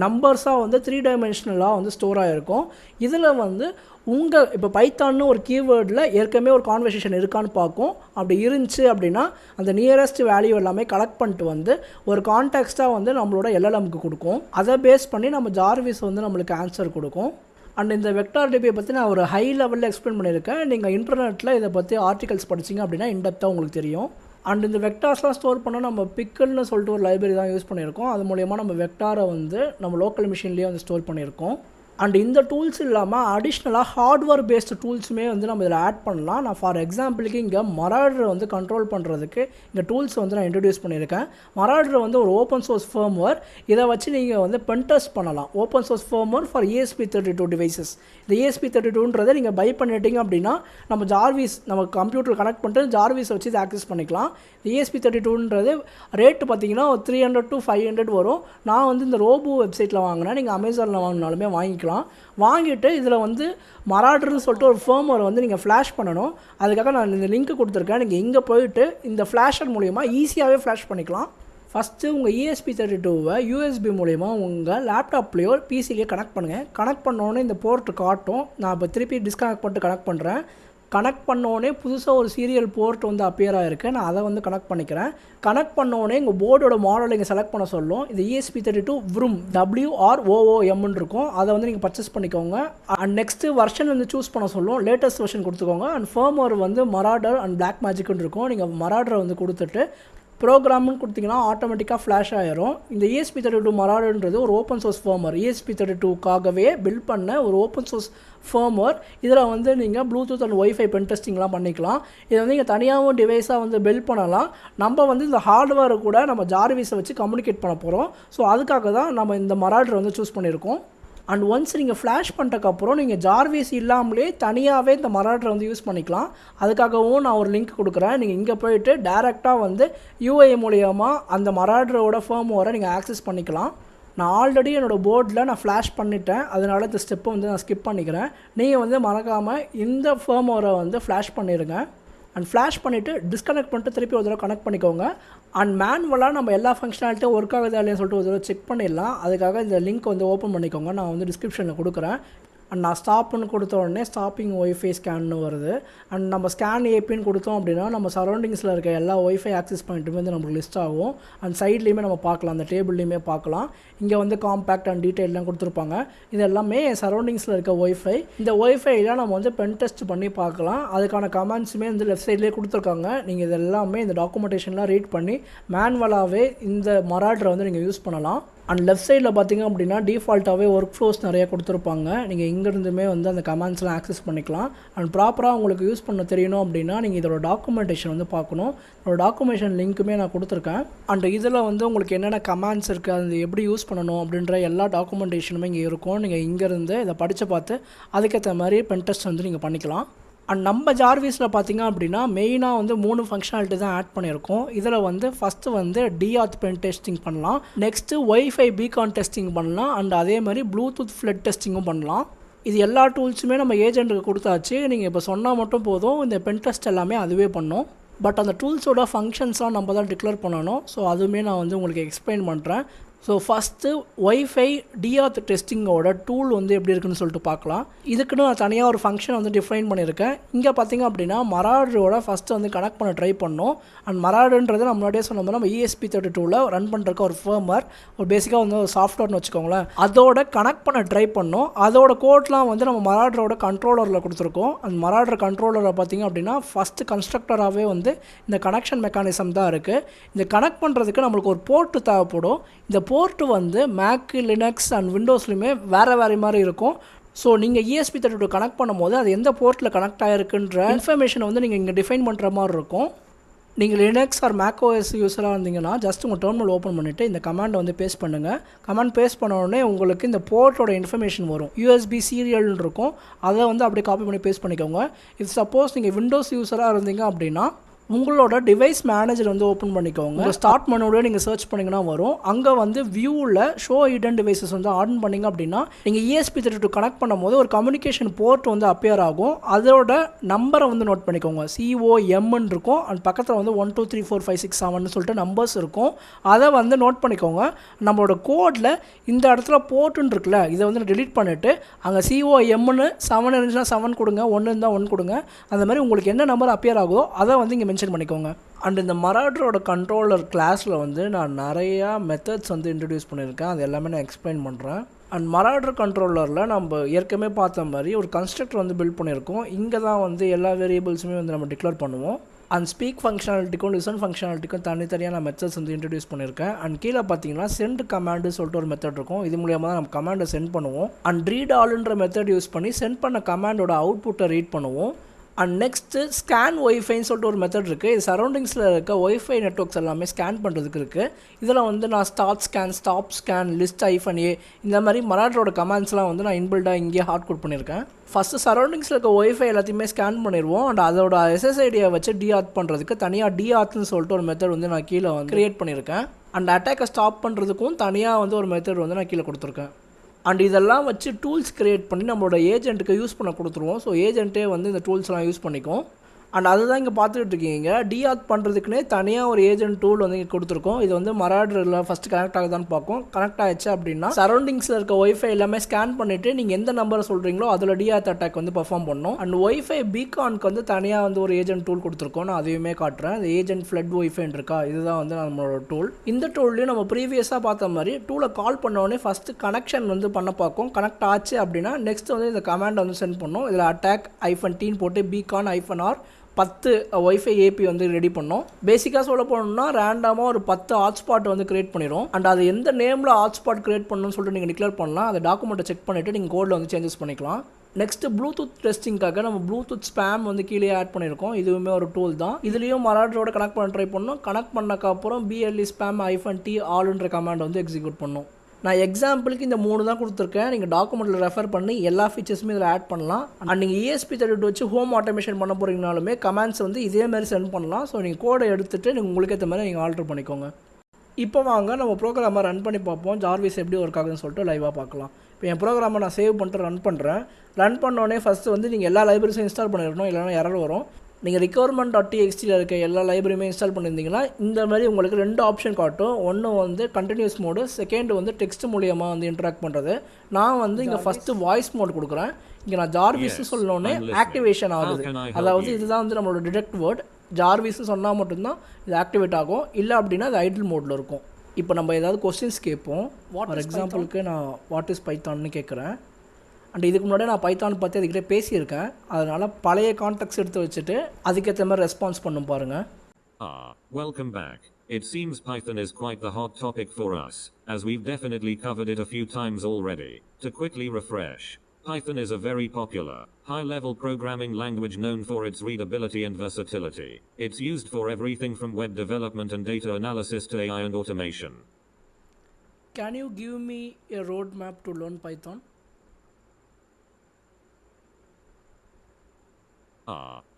நம்பர்ஸாக வந்து 3 டைமென்ஷனலாக வந்து ஸ்டோர் ஆகிருக்கும். இதில் வந்து உங்கள் இப்போ பைத்தான்னு ஒரு கீவேர்டில் ஏற்கனவே ஒரு கான்வர்சேஷன் இருக்கான்னு பார்க்கும். அப்படி இருந்துச்சு அப்படின்னா அந்த நியரஸ்ட் வேல்யூ எல்லாமே கலெக்ட் பண்ணிட்டு வந்து ஒரு கான்டெக்ஸ்ட்டாக வந்து நம்மளோட எல்எல்எம்க்கு கொடுக்கும். அதை பேஸ் பண்ணி நம்ம ஜார்விஸ் வந்து நம்மளுக்கு ஆன்சர் கொடுக்கும். அண்ட் இந்த வெக்டார் டிபியை பற்றி நான் ஒரு ஹை லெவலில் எக்ஸ்பிளைன் பண்ணியிருக்கேன். நீங்கள் இன்டர்நெட்டில் இதை பற்றி ஆர்டிகல்ஸ் படிச்சிங்க அப்படின்னா இன்டெப்த்தாக உங்களுக்கு தெரியும். அண்ட் இந்த வெக்டார்ஸ்லாம் ஸ்டோர் பண்ணால் நம்ம பிக்கல்னு சொல்லிட்டு ஒரு லைப்ரரி தான் யூஸ் பண்ணியிருக்கோம். அது மூலயமா நம்ம வெக்டாரை வந்து நம்ம லோக்கல் மிஷின்லேயே வந்து ஸ்டோர் பண்ணியிருக்கோம். அண்ட் இந்த டூல்ஸ் இல்லாமல் அடிஷ்னலாக ஹார்ட்வேர் பேஸ்டு டூல்ஸுமே வந்து நம்ம இதில் ஆட் பண்ணலாம். நான் ஃபார் எக்ஸாம்பிளுக்கு இங்கே மராடரை வந்து கண்ட்ரோல் பண்ணுறதுக்கு இந்த டூல்ஸ் வந்து நான் இன்ட்ரடியூஸ் பண்ணியிருக்கேன். மராடர் வந்து ஒரு ஓப்பன் சோர்ஸ் ஃபர்ம்வேர். இதை வச்சு நீங்கள் வந்து பென்டெஸ்ட் பண்ணலாம். Open source firmware for ESP32 devices. இந்த ESP32ன்றதை நீங்கள் பை பண்ணிட்டீங்க அப்படின்னா நம்ம ஜார்விஸ் நம்ம கம்ப்யூட்டர் கனெக்ட் பண்ணிட்டு ஜார்விஸை வச்சு இதை ஆக்சஸ் பண்ணிக்கலாம். ESP32ன்றது ரேட்டு பார்த்தீங்கன்னா 300 to 500 வரும். நான் வந்து இந்த ரோபோ வெப்சைட்டில் வாங்கினேன். நீங்கள் அமேசானில் வாங்கினாலுமே வாங்கிக்கலாம். வாங்கிட்டு இதில் வந்து மராடர்னு சொல்லிட்டு ஒரு ஃபர்ம்வேர் வந்து நீங்கள் ஃப்ளாஷ் பண்ணணும். அதுக்காக நான் இந்த லிங்க் கொடுத்துருக்கேன். நீங்கள் இங்கே போயிட்டு இந்த ஃப்ளாஷர் மூலிமா ஈஸியாகவே ஃப்ளாஷ் பண்ணிக்கலாம். ஃபஸ்ட்டு உங்கள் ESP32வை USB மூலிமா உங்கள் லேப்டாப்லேயோ பிசிலேயோ கனெக்ட் பண்ணுங்கள். கனெக்ட் பண்ணோன்னே இந்த போர்ட்டு காட்டும். நான் இப்போ திருப்பி டிஸ்கனெக்ட் பண்ணிட்டு கனெக்ட் பண்ணுறேன். கனெக்ட் பண்ணோடனே புதுசாக ஒரு சீரியல் போர்ட் வந்து அப்பியர் ஆகிருக்கு. நான் அதை வந்து கனெக்ட் பண்ணிக்கிறேன். கனெக்ட் பண்ணோடனே உங்கள் போர்டோட மாடல் இங்கே செலக்ட் பண்ண சொல்லும். இது ESP32 WROOM WROOMன்னு இருக்கும். அதை வந்து நீங்கள் பர்ச்சேஸ் பண்ணிக்கோங்க. அண்ட் நெக்ஸ்ட்டு வெர்ஷன் வந்து சூஸ் பண்ண சொல்லும். லேட்டஸ்ட் வெர்ஷன் கொடுத்துக்கோங்க. அண்ட் ஃபர்ம்வேர் வந்து மராடர் அண்ட் பிளாக் மேஜிக்னு இருக்கும். நீங்கள் மராடரை வந்து கொடுத்துட்டு ப்ரோக்ராம்னு கொடுத்தீங்கன்னா ஆட்டோமேட்டிக்காக ஃப்ளாஷ் ஆகிரும். இந்த ESP32 மராடர்ன்றது ஒரு ஓப்பன் சோர்ஸ் ஃபர்ம்வேர். ESP32க்காகவே பில்ட் பண்ண ஒரு ஓப்பன் சோர்ஸ் ஃபர்ம்வேர். இதில் வந்து நீங்கள் ப்ளூடூத் அண்ட் ஒய்ஃபை பென் டெஸ்டிங்லாம் பண்ணிக்கலாம். இதை வந்து நீங்கள் தனியாகவும் டிவைஸாக வந்து பில்ட் பண்ணலாம். நம்ம வந்து இந்த ஹார்ட்வேரை கூட நம்ம ஜார்விஸை வச்சு கம்யூனிகேட் பண்ண போகிறோம். ஸோ அதுக்காக தான் நம்ம இந்த மராடர் வந்து சூஸ் பண்ணியிருக்கோம். அண்ட் ஒன்ஸ் நீங்கள் ஃப்ளாஷ் பண்ணுறதுக்கப்புறம் நீங்கள் ஜார்விஸ் இல்லாமலே தனியாகவே இந்த மராடரை வந்து யூஸ் பண்ணிக்கலாம். அதுக்காகவும் நான் ஒரு லிங்க் கொடுக்குறேன். நீங்கள் இங்கே போயிட்டு டேரெக்டாக வந்து UI மூலியமா அந்த மராடரோட ஃபர்ம்வேரை நீங்கள் ஆக்சஸ் பண்ணிக்கலாம். நான் ஆல்ரெடி என்னோடய போர்டில் நான் ஃப்ளாஷ் பண்ணிட்டேன். அதனால் இந்த ஸ்டெப்பை வந்து நான் ஸ்கிப் பண்ணிக்கிறேன். நீங்கள் வந்து மறக்காமல் இந்த ஃபர்ம்வேரை வந்து ஃப்ளாஷ் பண்ணிடுங்க. அண்ட் ஃப்ளாஷ் பண்ணிவிட்டு டிஸ்கனெக்ட் பண்ணிட்டு திருப்பி ஒரு தடவை கனெக்ட் பண்ணிக்கோங்க. அண்ட் மேனுவலாக நம்ம எல்லா ஃபங்க்ஷனாலிட்டியும் ஒர்க் ஆகுது இல்லைன்னு சொல்லிட்டு ஒரு தடவை செக் பண்ணிடலாம். அதுக்காக இந்த லிங்க் வந்து ஓப்பன் பண்ணிக்கோங்க. நான் வந்து டிஸ்கிரிப்ஷனில் கொடுக்குறேன். அண்ட் நான் ஸ்டாப்னு கொடுத்த உடனே ஸ்டாப்பிங் ஒய்ஃபை ஸ்கேன்னு வருது. அண்ட் நம்ம ஸ்கேன் ஏபின்னு கொடுத்தோம் அப்படின்னா நம்ம சரௌண்டிங்ஸில் இருக்க எல்லா ஒய்ஃபை ஆக்சஸ் பாயிண்ட்டுமே வந்து நமக்கு லிஸ்ட் ஆகும். அண்ட் சைட்லேயுமே நம்ம பார்க்கலாம், அந்த டேபிள்லேயுமே பார்க்கலாம். இங்கே வந்து காம்பேக்ட் அண்ட் டீட்டெயிலாம் கொடுத்துருப்பாங்க. இது எல்லாமே சரௌண்டிங்ஸில் இருக்க ஒய்ஃபை. இந்த ஒய்ஃபைலாம் நம்ம வந்து பென் டெஸ்ட் பண்ணி பார்க்கலாம். அதுக்கான கமெண்ட்ஸுமே வந்து லெஃப்ட் சைட்லேயே கொடுத்துருக்காங்க. நீங்கள் இது எல்லாமே இந்த டாக்குமெண்டேஷன்லாம் ரீட் பண்ணி மேனுவலாகவே இந்த மராடரை வந்து நீங்கள் யூஸ் பண்ணலாம். அண்ட் லெஃப்ட் சைடில் பார்த்தீங்க அப்படின்னா டிஃபால்ட்டாகவே ஒர்க் ஃப்ளோஸ் நிறையா கொடுத்துருப்பாங்க. நீங்கள் இங்கேருந்துமே வந்து அந்த கமெண்ட்ஸ்லாம் ஆக்சஸ் பண்ணிக்கலாம். அண்ட் ப்ராப்பராக உங்களுக்கு யூஸ் பண்ண தெரியணும் அப்படின்னா நீங்கள் இதோட டாக்குமெண்டேஷன் வந்து பார்க்கணும். இதோட டாக்குமெண்டேஷன் லிங்க்குமே நான் கொடுத்துருக்கேன். அண்ட் இதில் வந்து உங்களுக்கு என்னென்ன கமெண்ட்ஸ் இருக்குது, அது எப்படி யூஸ் பண்ணணும் அப்படின்ற எல்லா டாக்குமெண்டேஷனுமே இங்கே இருக்கும். நீங்கள் இங்கேருந்து இதை படித்து பார்த்து அதுக்கேற்ற மாதிரி பென் டெஸ்ட் வந்து நீங்கள் பண்ணிக்கலாம். அண்ட் நம்ம ஜார்விஸில் பார்த்தீங்க அப்படின்னா மெயினாக வந்து 3 ஃபங்க்ஷனாலிட்டி தான் ஆட் பண்ணியிருக்கோம். இதில் வந்து ஃபஸ்ட்டு வந்து டிஆத் பென் டெஸ்டிங் பண்ணலாம், நெக்ஸ்ட்டு ஒய்ஃபை பீகான் டெஸ்டிங் பண்ணலாம், அண்ட் அதே மாதிரி ப்ளூடூத் ஃப்ளட் டெஸ்டிங்கும் பண்ணலாம். இது எல்லா டூல்ஸுமே நம்ம ஏஜென்ட்டுக்கு கொடுத்தாச்சு. நீங்கள் இப்போ சொன்னால் மட்டும் போதும், இந்த பென் டெஸ்ட் எல்லாமே அதுவே பண்ணும். பட் அந்த டூல்ஸோட ஃபங்க்ஷன்ஸ்லாம் நம்ம தான் டிக்ளேர் பண்ணணும். ஸோ அதுவுமே நான் வந்து உங்களுக்கு எக்ஸ்பிளைன் பண்ணுறேன். ஸோ ஃபஸ்ட்டு ஒய்ஃபை டிஆத் டெஸ்டிங்கோட டூல் வந்து எப்படி இருக்குன்னு சொல்லிட்டு பார்க்கலாம். இதுக்குன்னு நான் தனியாக ஒரு ஃபங்க்ஷன் வந்து டிஃபைன் பண்ணியிருக்கேன். இங்கே பார்த்தீங்க அப்படின்னா மராடரோட ஃபஸ்ட்டு வந்து கனெக்ட் பண்ண ட்ரை பண்ணோம். அண்ட் மராடுன்றது நம்ம முன்னாடியே சொன்ன மாதிரி நம்ம ESP32ல் ரன் பண்ணுறதுக்கு ஒரு ஃபர்மர், ஒரு பேசிக்காக வந்து ஒரு சாஃப்ட்வேர்னு வச்சுக்கோங்களேன். அதோட கனெக்ட் பண்ண ட்ரை பண்ணோம். அதோட கோட்லாம் வந்து நம்ம மராடரோட கண்ட்ரோலரில் கொடுத்துருக்கோம். அந்த மராடர் கண்ட்ரோலரை பார்த்தீங்க அப்படின்னா ஃபஸ்ட்டு கன்ஸ்ட்ரக்டராகவே வந்து இந்த கனெக்ஷன் மெக்கானிசம் தான் இருக்குது. இந்த கனெக்ட் பண்ணுறதுக்கு நம்மளுக்கு ஒரு போர்ட்டு தேவைப்படும். இந்த போர்ட்டு வந்து மேக், லினக்ஸ் அண்ட் விண்டோஸ்லையுமே வேறு மாதிரி இருக்கும். ஸோ நீங்கள் ESP32 கனெக்ட் பண்ணும்போது அது எந்த போர்ட்டில் கனெக்ட் ஆகிருக்குன்ற இன்ஃபர்மேஷனை வந்து நீங்கள் இங்கே டிஃபைன் பண்ணுற மாதிரி இருக்கும். நீங்கள் லினக்ஸ் ஆர் மேக் ஓஎஸ் யூஸராக இருந்தீங்கன்னா ஜஸ்ட் உங்கள் டெர்மினல் ஓப்பன் பண்ணிவிட்டு இந்த கமாண்டை வந்து பேஸ்ட் பண்ணுங்கள். கமாண்ட் பேஸ்ட் பண்ண உடனே உங்களுக்கு இந்த போர்ட்டோட இன்ஃபர்மேஷன் வரும். USB சீரியல்னு இருக்கும். அதை வந்து அப்படியே காப்பி பண்ணி பேஸ்ட் பண்ணிக்கோங்க. இஃப் சப்போஸ் நீங்கள் விண்டோஸ் யூஸராக இருந்தீங்க அப்படின்னா உங்களோட டிவைஸ் மேனேஜர் வந்து ஓப்பன் பண்ணிக்கோங்க. ஸ்டார்ட் மெனுவோட நீங்கள் சர்ச் பண்ணிங்கன்னா வரும். அங்கே வந்து வியூவில் ஷோ ஹிடன் டிவைசஸ் வந்து ஆன் பண்ணிங்க அப்படின்னா நீங்கள் ESP32 கனெக்ட் பண்ணும்போது ஒரு கம்யூனிகேஷன் போர்ட் வந்து அப்பியர் ஆகும். அதோட நம்பரை வந்து நோட் பண்ணிக்கோங்க. COMன்னு இருக்கும். அண்ட் பக்கத்தில் வந்து 1 2 3 4 5 6 7ன்னு சொல்லிட்டு நம்பர்ஸ் இருக்கும். அதை வந்து நோட் பண்ணிக்கோங்க. நம்மளோட கோடில் இந்த இடத்துல போர்ட்டுன்னு இருக்குல்ல, இதை வந்து டெலீட் பண்ணிவிட்டு அங்கே COMன்னு 7 இருந்துச்சுன்னா 7 கொடுங்க, 1 இருந்தால் 1 கொடுங்க. அந்த மாதிரி உங்களுக்கு என்ன நம்பர் அப்பியர் ஆகுதோ அதை வந்து இங்கே மென்ஷன் பண்ணிக்கோங்க. அண்ட் இந்த மராடரோட கண்ட்ரோலர் கிளாஸில் வந்து நான் நிறையா மெத்தட்ஸ் வந்து இன்ட்ரடியூஸ் பண்ணியிருக்கேன். அது எல்லாமே நான் எக்ஸ்பிளைன் பண்ணுறேன். அண்ட் மராடர் கண்ட்ரோலரில் நம்ம ஏற்கனவே பார்த்த மாதிரி ஒரு கன்ஸ்ட்ரக்டர் வந்து பில்ட் பண்ணியிருக்கோம். இங்கே தான் வந்து எல்லா வேரியபிள்ஸுமே வந்து நம்ம டிக்ளேர் பண்ணுவோம். அண்ட் ஸ்பீக் ஃபங்க்ஷனாலிட்டிக்கும் லிசன் ஃபங்க்ஷனாலிட்டிக்கும் தனித்தனியாக நான் மெத்தட்ஸ் வந்து இன்ட்ரடியூஸ் பண்ணியிருக்கேன். அண்ட் கீழே பார்த்தீங்கன்னா சென்ட் கமாண்டு சொல்லிட்டு ஒரு மெத்தட் இருக்கும். இது மூலியமாக தான் நம்ம கமாண்டை சென்ட் பண்ணுவோம். அண்ட் ரீட் ஆல்ன்ற மெத்தட் யூஸ் பண்ணி சென்ட் பண்ண கமாண்டோட அவுட்புட்டை ரீட் பண்ணுவோம். அண்ட் நெக்ஸ்ட்டு ஸ்கேன் ஒய்ஃபைன்னு சொல்லிட்டு ஒரு மெத்தட் இருக்குது. இது சரௌண்டிங்ஸில் இருக்க ஒய்ஃபை நெட்ஒர்க்ஸ் எல்லாமே ஸ்கேன் பண்ணுறதுக்கு இருக்குது. இதில் வந்து நான் start scan, stop scan, list -A இந்த மாதிரி மராடரோட கமாண்ட்ஸ்லாம் வந்து நான் இன்பில்டாக இங்கேயே ஹார்ட் கோட் பண்ணியிருக்கேன். ஃபஸ்ட்டு சரௌண்டிங்ஸில் இருக்க ஒய்ஃபை எல்லாத்தையுமே ஸ்கேன் பண்ணிடுவோம். அண்ட் அதோட SSIDயை வச்சு டிஆத் பண்ணுறதுக்கு தனியாக டிஆத்னு சொல்லிட்டு ஒரு மெத்தட் வந்து நான் கீழே வந்து க்ரியேட் பண்ணியிருக்கேன். அண்ட் அட்டாக்கை ஸ்டாப் பண்ணுறதுக்கும் தனியாக வந்து ஒரு மெத்தட் வந்து நான் கீழே கொடுத்துருக்கேன். அண்ட் இதெல்லாம் வச்சு டூல்ஸ் க்ரியேட் பண்ணி நம்மளோட ஏஜென்ட்டுக்கு யூஸ் பண்ண கொடுத்துருவோம். ஸோ ஏஜென்ட்டே வந்து இந்த டூல்ஸ்லாம் யூஸ் பண்ணிக்கும். அண்ட் அதுதான் இங்கே பார்த்துக்கிட்டு இருக்கீங்க. டிஆத் பண்ணுறதுக்குனே தனியாக ஒரு ஏஜென்ட் டூல் வந்து இங்கே கொடுத்துருக்கோம். இது வந்து மராடரில் ஃபஸ்ட்டு கனெக்ட் ஆகுதான்னு பார்க்கும். கனெக்ட் ஆகிடுச்சு அப்படின்னா சரௌண்டிங்ஸில் இருக்க ஒய்ஃபை எல்லாமே ஸ்கேன் பண்ணிவிட்டு நீங்கள் எந்த நம்பரை சொல்கிறீங்களோ அதில் டிஆத் அட்டாக் வந்து பர்ஃபார்ம் பண்ணணும். அண்ட் ஒய்ஃபை பீகானுக்கு வந்து தனியாக வந்து ஒரு ஏஜென்ட் டூல் கொடுத்துருக்கோம். நான் அதையுமே காட்டுறேன். இந்த ஏஜென்ட் ஃப்ளட் ஒய்ஃபைன்னு இருக்கா, இதுதான் வந்து நம்மளோட டூல். இந்த டூல்லையும் நம்ம ப்ரீவியஸாக பார்த்த மாதிரி டூலை கால் பண்ணோடனே ஃபஸ்ட்டு கனெக்ஷன் வந்து பண்ண பார்க்கும். கனெக்ட் ஆச்சு அப்படின்னா நெக்ஸ்ட் வந்து இந்த கமாண்டை வந்து சென்ட் பண்ணோம். இதில் அட்டாக் -T போட்டு பீகான் -R 10 ஒய்ஃபை ஏபி வந்து ரெடி பண்ணோம். பேசிக்காக சொல்ல போனோம்னா ரேண்டமாக ஒரு 10 ஹாட்ஸ்பாட் வந்து கிரியேட் பண்ணிடும். அண்ட் அது எந்த நேமில் ஹாட்ஸ்பாட் கிரியேட் பண்ணணும்னு சொல்லிட்டு நீங்கள் டிக்ளேர் பண்ணலாம். அந்த டாக்குமெண்ட்டை செக் பண்ணிவிட்டு நீங்கள் கோடில் வந்து சேஞ்சஸ் பண்ணிக்கலாம். நெக்ஸ்ட் ப்ளூடூத் டெஸ்டிங்காக நம்ம ப்ளூடூத் ஸ்பேம் வந்து கீழே ஆட் பண்ணியிருக்கோம். இதுவுமே ஒரு டூல் தான். இதுலேயும் மராடரோட கனெக்ட் பண்ண ட்ரை பண்ணோம். கனெக்ட் பண்ணக்கப்புறம் BLE spam -T ஆல்ன்ற கமாண்ட் வந்து எக்ஸிக்யூட் பண்ணோம். நான் எக்ஸாம்பிளுக்கு இந்த 3 தான் கொடுத்துருக்கேன். நீங்கள் டாக்குமெண்ட்டில் ரெஃபர் பண்ணி எல்லா ஃபீச்சர்ஸுமே இதில் ஆட் பண்ணலாம். அண்ட் நீங்கள் ESP32 வச்சு ஹோம் ஆட்டோமேஷன் பண்ண போகிறீங்கனாலுமே கமாண்ட்ஸ் வந்து இதே மாதிரி சென்ட் பண்ணலாம். ஸோ நீங்கள் கோடை எடுத்துகிட்டு நீங்கள் உங்களுக்கு ஏற்ற மாதிரி நீங்கள் ஆல்டர் பண்ணிக்கோங்க. இப்போ வாங்க நம்ம ப்ரோக்ராமை ரன் பண்ணி பார்ப்போம். ஜார்விஸ் எப்படி ஒர்க் ஆகுதுன்னு சொல்லிட்டு லைவாக பார்க்கலாம். இப்போ என் ப்ரோக்ராமை நான் சேவ் பண்ணிட்டு ரன் பண்ணுறேன். ரன் பண்ணோடனே ஃபஸ்ட்டு வந்து நீங்கள் எல்லா லைப்ரரிஸும் இன்ஸ்டால் பண்ணிடணும், இல்லைனா எரர் வரும். நீங்கள் requirement.txt இருக்க எல்லா லைப்ரரியுமே இன்ஸ்டால் பண்ணியிருந்தீங்கன்னா இந்த மாதிரி உங்களுக்கு 2 ஆப்ஷன் காட்டும். ஒன்று வந்து கண்டினியூஸ் மோடு, செகண்ட் வந்து டெக்ஸ்ட் மூலியமாக வந்து இன்ட்ராக்ட் பண்ணுறது. நான் வந்து இங்கே ஃபஸ்ட்டு வாய்ஸ் மோட் கொடுக்குறேன். இங்கே நான் ஜார்விஸ் சொல்லணுன்னே ஆக்டிவேஷன் ஆகுது. அதாவது இதுதான் வந்து நம்மளோட டிடெக்ட் வேர்ட். ஜார்விஸ் சொன்னால் மட்டும்தான் இது ஆக்டிவேட் ஆகும், இல்லை அப்படின்னா அது ஐடில் மோடில் இருக்கும். இப்போ நம்ம ஏதாவது கொஸ்டின்ஸ் கேட்போம். ஃபார் எக்ஸாம்பிளுக்கு நான் வாட் இஸ் பைத்தான்னு கேட்குறேன். அண்ட் இதுக்கு முன்னாடி நான் பைத்தான் பற்றி அதுக்கிட்டே பேசியிருக்கேன். அதனால் பழைய கான்டெக்ட்ஸ் எடுத்து வச்சுட்டு அதுக்கேற்ற மாதிரி ரெஸ்பான்ஸ் பண்ணும் பாருங்கள். Welcome back. It seems Python is quite the hot topic for us, as we've definitely covered it a few times already. To quickly refresh, Python is a very popular, high-level programming language known for its readability and versatility. It's used for everything from web development and data analysis to AI and automation. Can you give me a roadmap to learn Python?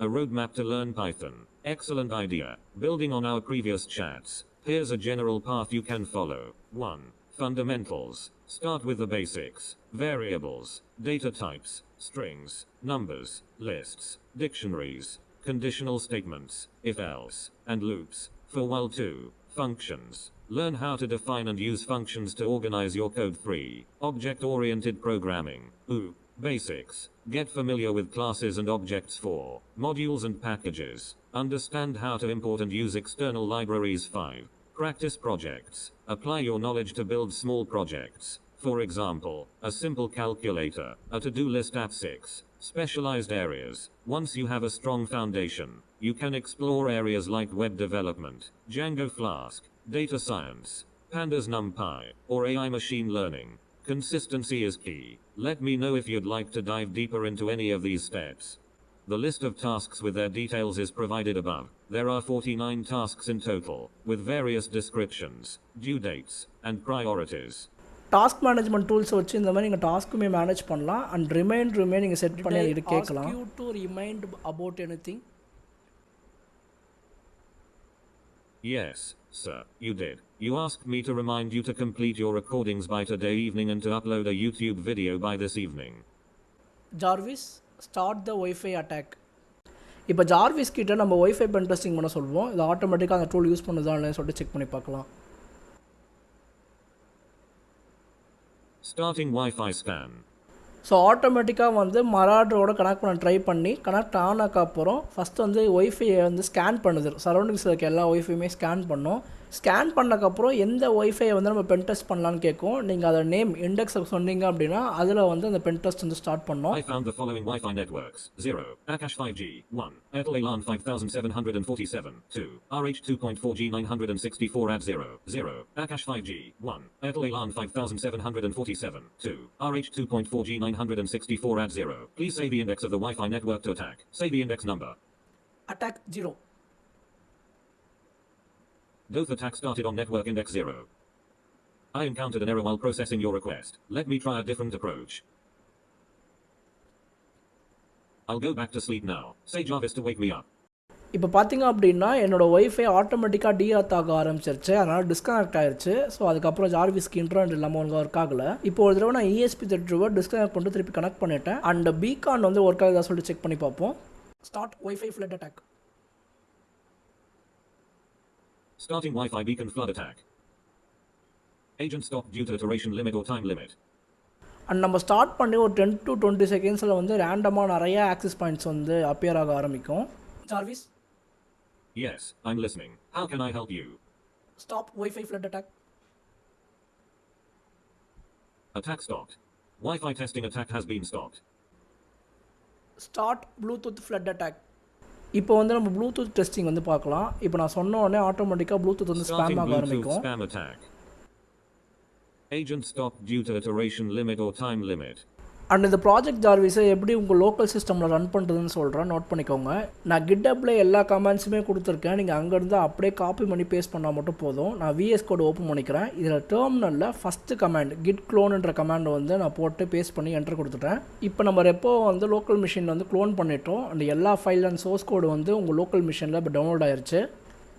A roadmap to learn Python. Excellent idea. Building on our previous chats, here's a general path you can follow. 1. Fundamentals. Start with the basics. Variables, data types, strings, numbers, lists, dictionaries, conditional statements, if-else, and loops. For while 2. Functions. Learn how to define and use functions to organize your code. 3. Object-oriented programming. Basics. Get familiar with classes and objects. 4. Modules and packages. Understand how to import and use external libraries. 5. Practice projects. Apply your knowledge to build small projects. For example, a simple calculator, a to-do list app. 6. Specialized areas. Once you have a strong foundation, you can explore areas like web development, Django Flask, data science, Pandas NumPy, or AI machine learning. Consistency is key. Let me know if you'd like to dive deeper into any of these steps. The list of tasks with their details is provided above. There are 49 tasks in total, with various descriptions, due dates, and priorities. Task management tools வச்சு இந்த மாதிரி நீங்கள் டாஸ்க்குமே manage பண்ணலாம் and ரிமைண்டருமே நீங்கள் set பண்ணி அது கேட்கலாம். You to remind about anything? Yes, sir, you did. You asked me to remind you to complete your recordings by today evening and to upload a YouTube video by this evening. Jarvis, start the Wi-Fi attack. இப்போ Jarvis கிட்ட நம்ம wifi pen testing பண்ண சொல்லுவோம். இது ஆட்டோமேட்டிக்காக அந்த tool use பண்ணுதா இல்லைன்னு சொல்லிட்டு செக் பண்ணி பார்க்கலாம். Starting Wi-Fi scan. ஸோ ஆட்டோமேட்டிக்காக வந்து மராடரோட கனெக்ட் பண்ண ட்ரை பண்ணி கனெக்ட் ஆனதுக்கு அப்புறம் ஃபஸ்ட்டு வந்து ஒய்ஃபையை வந்து ஸ்கேன் பண்ணுது. சரௌண்டிங்ஸில் இருக்க எல்லா ஒய்ஃபையுமே ஸ்கேன் பண்ணோம். ஸ்கேன் பண்ணக்கப்புறம் எந்த ஒய்ஃபையை வந்து நம்ம பென் டெஸ்ட் பண்ணலான்னு கேட்கும். நீங்கள் அதை நேம் இண்டெக்ஸை சொன்னீங்க அப்படின்னா அதில் வந்து அந்த பென் டெஸ்ட் வந்து ஸ்டார்ட் பண்ணோம். I found the following Wi-Fi networks. 0. Akash 5G. 1. Airtel Elan 5747. 2. RH 2.4G 964 at 0. 0. Akash 5G. 1. Airtel Elan 5747. 2. RH 2.4G 964 at 0. Please say the index of the Wi-Fi network to attack. Say the index number. Attack 0. Doth attack started on network index 0. I encountered an error while processing your request. Let me try a different approach. I'll go back to sleep now. Say Jarvis to wake me up. இப்போ பார்த்தீங்க அப்படின்னா என்னோடய wifi ஆட்டோமேட்டிக்காக டீஆத் ஆக ஆரம்பிச்சிருச்சு. அதனால் disconnect ஆயிடுச்சு. So அதுக்கப்புறம் ஜார்விஸ்க்கு இன்டர்நெட் இல்லாமல் ஒழுங்காக ஒர்க் ஆகலை. இப்போ ஒரு தடவை நான் ESP32 டிஸ்கனெக்ட் பண்ணிட்டு திருப்பி கனெக்ட் பண்ணிட்டேன். அண்ட் பீகான் வந்து ஒர்க் ஆகுதா சொல்லிட்டு செக் பண்ணி பார்ப்போம். Start wifi flood attack. Starting Wi-Fi beacon flood attack. Agent stop due to iteration limit or time limit. And நம்ம ஸ்டார்ட் பண்ணி ஒரு 10 to 20 செகண்ட்ஸில் வந்து ரேண்டமாக நிறைய ஆக்சஸ் பாயிண்ட்ஸ் வந்து அப்பியர் ஆக ஆரம்பிக்கும். Jarvis. Yes, I'm listening. How can I help you? Stop Wi-Fi flood attack. Attack stopped. Wi-Fi testing attack has been stopped. Start Bluetooth flood attack. இப்போ வந்து நம்ம ப்ளூடூத் டெஸ்டிங் வந்து பார்க்கலாம். இப்போ நான் சொன்ன உடனே ஆட்டோமேட்டிக்காக ப்ளூடூத் வந்து ஸ்பேம் ஆக ஆரம்பிக்கும். Spam attack. Agent stop due to iteration limit or time limit. And இந்த ப்ராஜெக்ட் ஜார்விஸை எப்படி உங்கள் லோக்கல் சிஸ்டமில் ரன் பண்ணுறதுன்னு சொல்கிறேன், நோட் பண்ணிக்கோங்க. நான் கிட்டப்பில் எல்லா கமெண்ட்ஸுமே கொடுத்துருக்கேன். நீங்கள் அங்கேருந்து அப்படியே காப்பி பண்ணி பேஸ்ட் பண்ணால் மட்டும் போதும். நான் VS கோட் ஓப்பன் பண்ணிக்கிறேன். இதில் டெர்மினலில் ஃபஸ்ட்டு கமாண்ட் git cloneன்ற கமாண்ட் வந்து நான் போட்டு பேஸ்ட் பண்ணி என்டர் கொடுத்துட்டேன். இப்போ நம்ம ரெப்போ வந்து லோக்கல் மிஷினில் வந்து க்ளோன் பண்ணிட்டோம். அண்ட் எல்லா ஃபைல் அண்ட் சோர்ஸ் கோடு வந்து உங்கள் லோக்கல் மிஷினில் இப்போ டவுன்லோட் ஆயிடுச்சு.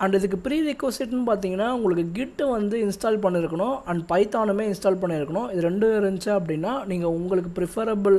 அண்ட் இதுக்கு ப்ரீ ரெக்வசிட்னு பார்த்தீங்கன்னா உங்களுக்கு கிட் வந்து இன்ஸ்டால் பண்ணியிருக்கணும் அண்ட் பைத்தானுமே இன்ஸ்டால் பண்ணியிருக்கணும். இது ரெண்டும் இருந்துச்சு அப்படின்னா நீங்கள் உங்களுக்கு ப்ரிஃபரபிள்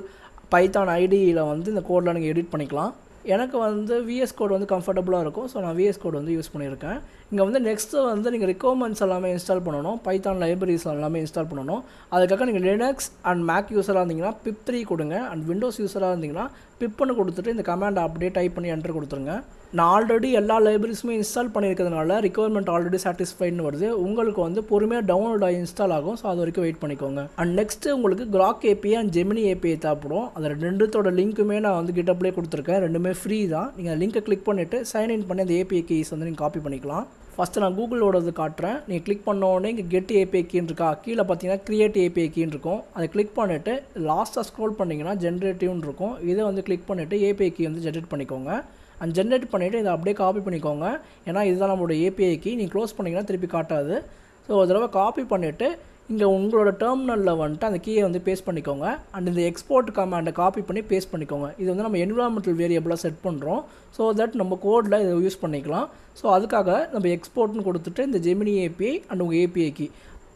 பைத்தான் ஐடியில் வந்து இந்த கோடில் நீங்கள் எடிட் பண்ணிக்கலாம். எனக்கு வந்து VS கோட் வந்து கம்ஃபர்டபுளாக இருக்கும். ஸோ நான் VS கோட் வந்து யூஸ் பண்ணியிருக்கேன். இங்கே வந்து நெக்ஸ்ட்டு வந்து நீங்கள் ரெக்வயர்மெண்ட்ஸ் எல்லாமே இன்ஸ்டால் பண்ணணும். பைத்தான் லைப்ரரிஸ் எல்லாமே இன்ஸ்டால் பண்ணணும். அதுக்காக நீங்கள் லினக்ஸ் அண்ட் மேக் யூஸராக இருந்தீங்கன்னா pip3 கொடுங்க. அண்ட் விண்டோஸ் யூஸராக இருந்தீங்கன்னா pipன்னு கொடுத்துட்டு இந்த கமாண்டை அப்படியே டைப் பண்ணி என்டர் கொடுத்துருங்க. நான் ஆல்ரெடி எல்லா லைப்ரரிஸுமே இன்ஸ்டால் பண்ணியிருக்கிறதுனால ரிக்வயர்மெண்ட் ஆல்ரெடி சாட்டிஸ்ஃபைட்னு வருது. உங்களுக்கு வந்து பொறுமையாக டவுன்லோட் ஆகி இன்ஸ்டால் ஆகும். ஸோ அது வரைக்கும் வெயிட் பண்ணிக்கோங்க. அண்ட் நெக்ஸ்ட்டு உங்களுக்கு crack API and Gemini API தேவைப்படும். அதில் ரெண்டுத்தோட லிங்க்குமே நான் வந்து கிட்டப்லேயே கொடுத்துருக்கேன். ரெண்டுமே ஃப்ரீ தான். நீங்கள் லிங்க்கை கிளிக் பண்ணிவிட்டு சைன்இன் பண்ணி அந்த ஏபிஐ கீஸ் வந்து நீங்கள் காப்பி பண்ணிக்கலாம். ஃபஸ்ட்டு நான் கூகுளோடது காட்டுறேன். நீங்கள் கிளிக் பண்ண உடனே இங்கே கெட் ஏபிஐ கீன்னு இருக்கா, கீழே பார்த்தீங்கன்னா கிரியேட் ஏபிஐ கீன்னு இருக்கும். அதை கிளிக் பண்ணிவிட்டு லாஸ்ட்டாக ஸ்க்ரோல் பண்ணிங்கன்னா ஜென்ரேட்டிவ்னு இருக்கும். இதை வந்து கிளிக் பண்ணிவிட்டு ஏபிஐ கீ வந்து ஜென்ரேட் பண்ணிக்கோங்க. அண்ட் ஜென்ரேட் பண்ணிவிட்டு இதை அப்படியே காப்பி பண்ணிக்கோங்க. ஏன்னா இதுதான் நம்மளோட ஏபிஐ கீ. நீங்கள் க்ளோஸ் பண்ணிங்கன்னா திருப்பி காட்டாது. ஸோ ஒரு தடவை காப்பி பண்ணிவிட்டு இங்கே உங்களோட டெர்மினலில் வந்துட்டு அந்த கீயை வந்து பேஸ்ட் பண்ணிக்கோங்க. அண்ட் இந்த எக்ஸ்போர்ட் கமாண்டை காப்பி பண்ணி பேஸ்ட் பண்ணிக்கோங்க. இது வந்து நம்ம என்விரான்மெண்டல் வேரியபிளாக செட் பண்ணுறோம். ஸோ தட் நம்ம கோடில் இதை யூஸ் பண்ணிக்கலாம். ஸோ அதுக்காக நம்ம எக்ஸ்போர்ட்னு கொடுத்துட்டு இந்த ஜெமினி ஏபிஐ அண்ட் உங்கள் ஏபிஐ கீ.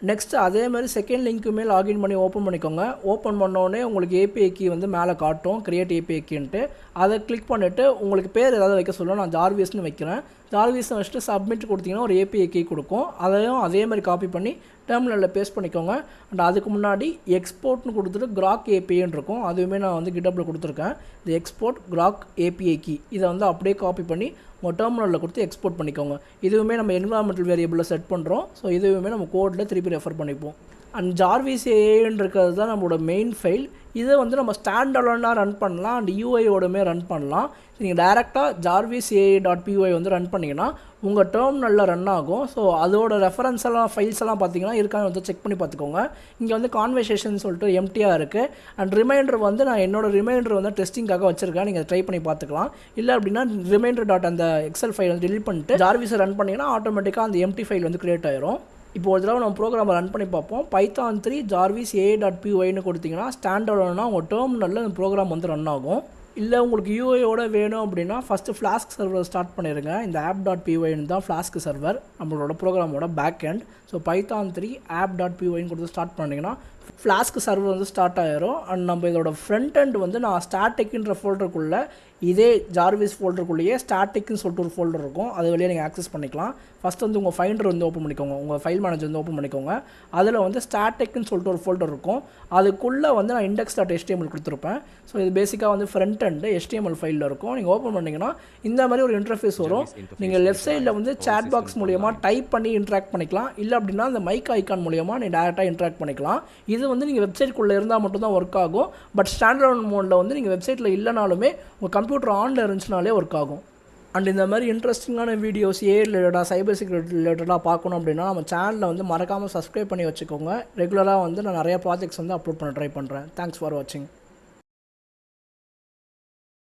நெக்ஸ்ட் அதே மாதிரி செகண்ட் லிங்க்குமே லாகின் பண்ணி ஓப்பன் பண்ணிக்கோங்க. ஓப்பன் பண்ணோடனே உங்களுக்கு ஏபிஐ கீ வந்து மேலே காட்டும், கிரியேட் ஏபிஐ கீன்ட்டு. அதை கிளிக் பண்ணிவிட்டு உங்களுக்கு பேர் ஏதாவது வைக்க சொல்லுவோம். நான் ஜார்விஸ்னு வைக்கிறேன். ஜார்விஸ்னு வச்சுட்டு சப்மிட் கொடுத்தீங்கன்னா ஒரு ஏபிஐ கீ கொடுக்கும். அதையும் அதே மாதிரி காப்பி பண்ணி டெர்மினலில் பேஸ்ட் பண்ணிக்கோங்க. அண்ட் அதுக்கு முன்னாடி எக்ஸ்போர்ட்னு கொடுத்துட்டு கிராக் ஏபிஐன்னு இருக்கும். அதுவுமே நான் வந்து கிட்டப்பில் கொடுத்துருக்கேன். இந்த எக்ஸ்போர்ட் கிராக் ஏபிஐ கீ இதை வந்து அப்படியே காப்பி பண்ணி உங்கள் டெர்மினலில் கொடுத்து எக்ஸ்போர்ட் பண்ணிக்கோங்க. இதுவுமே நம்ம என்விரான்மெண்டல் வேரியபிளில் செட் பண்ணுறோம். ஸோ இதுவுமே நம்ம கோடில் திருப்பி ரெஃபர் பண்ணிப்போம். அண்ட் ஜார்விஸ் ஏஏன்னு இருக்கிறது தான் நம்மளோட மெயின் ஃபைல். இதை வந்து நம்ம ஸ்டாண்ட் அலோனாக ரன் பண்ணலாம். அண்ட் யூஐயோடமே ரன் பண்ணலாம். நீங்கள் டேரெக்டாக ஜார்விஸ் ஏஏ.py வந்து ரன் பண்ணிங்கன்னா உங்கள் டெர்மினலில் ரன் ஆகும். ஸோ அதோட ரெஃபரன்ஸ் எல்லாம் ஃபைல்ஸ் எல்லாம் பார்த்தீங்கன்னா இருக்கான்னு வந்து செக் பண்ணி பார்த்துக்கோங்க. இங்கே வந்து கான்வர்சேஷன் சொல்லிட்டு எம்டியாக இருக்குது. அண்ட் ரிமைண்டர் வந்து நான் என்னோடய ரிமைண்டர் வந்து டெஸ்டிங்காக வச்சுருக்கேன். நீங்கள் ட்ரை பண்ணி பார்த்துக்கலாம். இல்லை அப்படின்னா ரிமைண்டர் டாட் அந்த எக்ஸல் ஃபைல் வந்து டெலிட் பண்ணிட்டு ஜார்விஸை ரன் பண்ணிங்கன்னா ஆட்டோமேட்டிக்காக அந்த எம்டி ஃபைல் வந்து கிரியேட் ஆயிரும். இப்போ ஒரு தடவை நம்ம ப்ரோக்ராமை ரன் பண்ணி பார்ப்போம். Python 3 jarvis a.pyன்னு கொடுத்தீங்கன்னா ஸ்டாண்ட் அலோனா உங்கள் டெர்மினலில் இந்த ப்ரோக்ராம் வந்து ரன் ஆகும். இல்லை உங்களுக்கு யூஐயோட வேணும் அப்படின்னா ஃபஸ்ட்டு ஃப்ளாஸ்க் சர்வர் ஸ்டார்ட் பண்ணிடுங்க. இந்த app.pyன்னு தான் ஃப்ளாஸ்க் சர்வர் நம்மளோட ப்ரோக்ராமோட பேக் எண்ட். ஸோ Python 3 app.pyன்னு கொடுத்து ஸ்டார்ட் பண்ணிங்கன்னா ஃப்ளாஸ்க் சர்வர் வந்து ஸ்டார்ட் ஆயிரும். அண்ட் நம்ம இதோட ஃப்ரண்ட் எண்ட் வந்து நான் ஸ்டாட்டிக்ன்ற ஃபோல்டருக்குள்ளே இதே ஜார்விஸ் ஃபோல்டருக்குள்ளேயே ஸ்டாட்டிக்னு சொல்லிட்டு ஒரு ஃபோல்டர் இருக்கும். அது வழியாக நீங்கள் ஆக்சஸ் பண்ணிக்கலாம். ஃபஸ்ட் வந்து உங்கள் ஃபைண்டர் வந்து ஓப்பன் பண்ணிக்கோங்க. உங்கள் ஃபைல் மேனேஜர் வந்து ஓப்பன் பண்ணிக்கோங்க. அதில் வந்து ஸ்டாட்டிக்னு சொல்லிட்டு ஒரு ஃபோல்டர் இருக்கும். அதுக்குள்ளே வந்து நான் index.html கொடுத்துருப்பேன். ஸோ இது பேசிக்காக வந்து ஃப்ரண்ட் எண்டு HTML ஃபைலில் இருக்கும். நீங்கள் ஓப்பன் பண்ணிங்கன்னா இந்த மாதிரி ஒரு இன்டர்ஃபேஸ் வரும். நீங்கள் லெஃப்ட் சைடில் வந்து சேட் பாக்ஸ் மூலியமாக டைப் பண்ணி இன்ட்ராக்ட் பண்ணிக்கலாம். இல்லை அப்படின்னா அந்த மைக் ஐக்கான் மூலியமாக நீங்கள் டேரெக்டாக இன்ட்ராக்ட் பண்ணிக்கலாம். இது வந்து நீங்கள் வெப்சைட்குள்ளே இருந்தால் மட்டும்தான் ஒர்க் ஆகும். பட் ஸ்டாண்ட் அலோன் மோடில் வந்து நீங்கள் வெப்சைட்டில் இல்லைனாலுமே உங்கள் கம்ப்யூட்டர் ஆனில் இருந்துச்சுனாலே ஒர்க் ஆகும். அண்ட் இந்த மாதிரி இன்ட்ரெஸ்டிங்கான வீடியோஸ் ரிலேட்டடாக சைபர் செக்யூரிட்டி ரிலேட்டடாக பார்க்கணும் அப்படின்னா நம்ம சேனலில் வந்து மறக்காமல் சப்ஸ்கிரைப் பண்ணி வச்சுக்கோங்க. ரெகுலராக வந்து நான் நிறைய ப்ராஜெக்ட்ஸ் வந்து அப்லோட் பண்ண ட்ரை பண்ணுறேன். தேங்க்ஸ் ஃபார் வாட்சிங்.